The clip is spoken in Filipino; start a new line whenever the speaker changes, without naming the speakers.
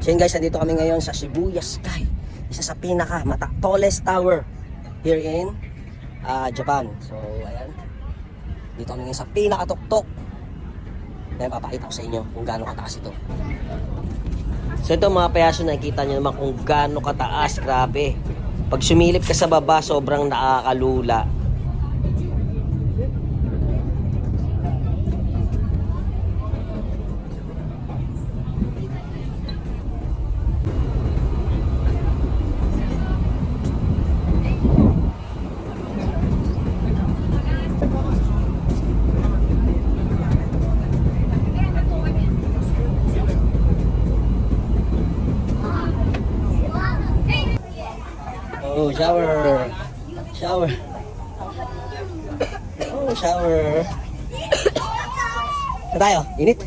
So yun guys, nandito kami ngayon sa Shibuya Sky. Isa sa tallest tower here in Japan. So ayan, dito kami ngayon sa pinakatuktok. Kaya papakita ko sa inyo kung gaano kataas ito. So ito mga payaso, nakikita nyo naman kung gaano kataas. Grabe. Pag sumilip ka sa baba, sobrang nakakalula. Oh, shower. Shower. Oh, shower. Saan tayo? Init?